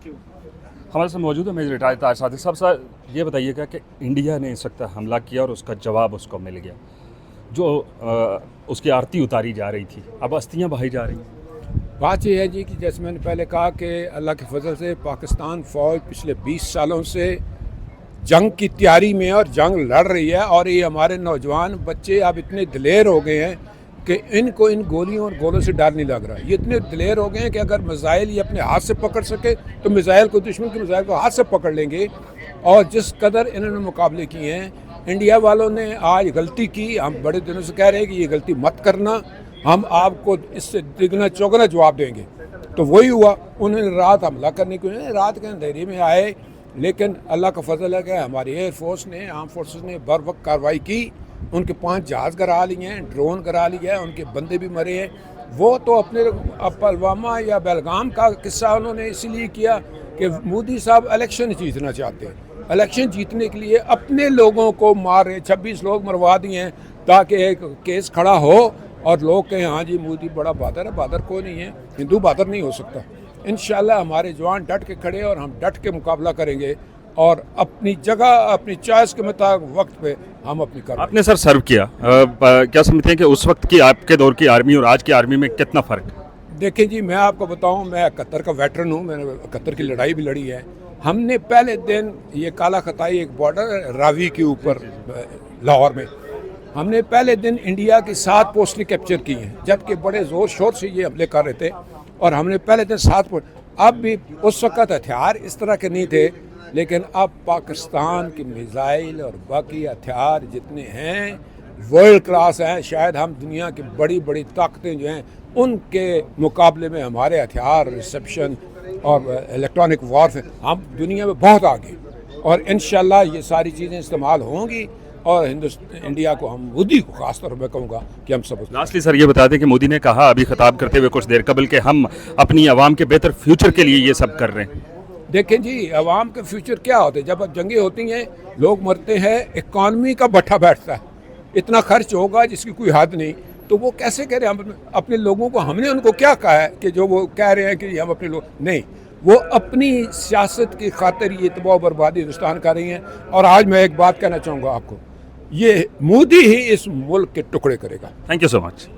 हमारे साथ मौजूद है मेजर रिटायर्ड ताज सादिक साहब। सर ये बताइएगा कि इंडिया ने इस वक्त हमला किया और उसका जवाब उसको मिल गया, जो उसकी आरती उतारी जा रही थी, अब अस्थियां बहाई जा रही हैं। बात यह है जी कि जैसे मैंने पहले कहा कि अल्लाह के फजल से पाकिस्तान फ़ौज पिछले 20 सालों से जंग की तैयारी में और जंग लड़ रही है, और ये हमारे नौजवान बच्चे अब इतने दिलेर हो गए हैं कि इनको इन गोलियों और गोलों से डर नहीं लग रहा। ये इतने दिलेर हो गए हैं कि अगर मिसाइल ये अपने हाथ से पकड़ सके तो मिसाइल को, दुश्मन के मिसाइल को हाथ से पकड़ लेंगे। और जिस कदर इन्होंने मुकाबले किए हैं, इंडिया वालों ने आज गलती की। हम बड़े दिनों से कह रहे हैं कि ये गलती मत करना, हम आपको इससे तिगना चौगना जवाब देंगे। तो वही हुआ, उन्होंने रात हमला करने के लिए रात के अंधेरे में आए, लेकिन अल्लाह का फजल है कि हमारी एयर फोर्स ने, आर्म फोर्सेस ने बर वक्त कार्रवाई की। उनके 5 जहाज़ गिरा लिए हैं, ड्रोन गिरा लिया है, उनके बंदे भी मरे हैं। वो तो अपने पुलवामा या बेलगाम का किस्सा उन्होंने इसीलिए किया कि मोदी साहब इलेक्शन जीतना चाहते हैं। इलेक्शन जीतने के लिए अपने लोगों को मार रहे, 26 लोग मरवा दिए हैं ताकि एक केस खड़ा हो और लोग कहें हाँ जी मोदी बड़ा बहादुर है। बहादुर कोई नहीं है, हिंदू बहादुर नहीं हो सकता। इंशाल्लाह हमारे जवान डट के खड़े और हम डट के मुकाबला करेंगे और अपनी जगह, अपनी चॉइस के मुताबिक वक्त पे हम अपनी कर। आपने सर सर्व किया, क्या समझते हैं कि उस वक्त की आपके दौर की आर्मी और आज की आर्मी में कितना फ़र्क है? देखें जी, मैं आपको बताऊं, मैं 71 का वेटरन हूं, मैंने 71 की लड़ाई भी लड़ी है। हमने पहले दिन ये काला खताई एक बॉर्डर रावी के ऊपर लाहौर में, हमने पहले दिन इंडिया की 7 पोस्टें कैप्चर की हैं, जबकि बड़े ज़ोर शोर से ये हमले कर रहे थे। और हमने पहले दिन 7 पोस्ट, अब भी उस वक़्त हथियार इस तरह के नहीं थे, लेकिन अब पाकिस्तान की मिसाइल और बाकी हथियार जितने हैं वर्ल्ड क्लास हैं। शायद हम दुनिया की बड़ी बड़ी ताकतें जो हैं उनके मुकाबले में हमारे हथियार, रिसेप्शन और इलेक्ट्रॉनिक वॉरफेयर, हम दुनिया में बहुत आगे। और इंशाल्लाह ये सारी चीज़ें इस्तेमाल होंगी और इंडिया को, हम मोदी को खास तौर पर कहूँगा कि हम सब। लास्टली सर ये बता दें कि मोदी ने कहा अभी खिताब करते हुए कुछ देर कबल कि हम अपनी आवाम के बेहतर फ्यूचर के लिए ये सब कर रहे हैं। देखें जी, अवाम के फ्यूचर क्या होते हैं? जब अब जंगें होती हैं, लोग मरते हैं, इकॉनमी का भट्ठा बैठता है, इतना खर्च होगा जिसकी कोई हद नहीं। तो वो कैसे कह रहे हैं हम अपने लोगों को? हमने उनको क्या कहा है कि जो वो कह रहे हैं कि हम अपने लोग नहीं, वो अपनी सियासत की खातिर ये तबाह बर्बादी हिंदुस्तान कर रही हैं। और आज मैं एक बात कहना चाहूँगा आपको, ये मोदी ही इस मुल्क के टुकड़े करेगा। Thank you so much.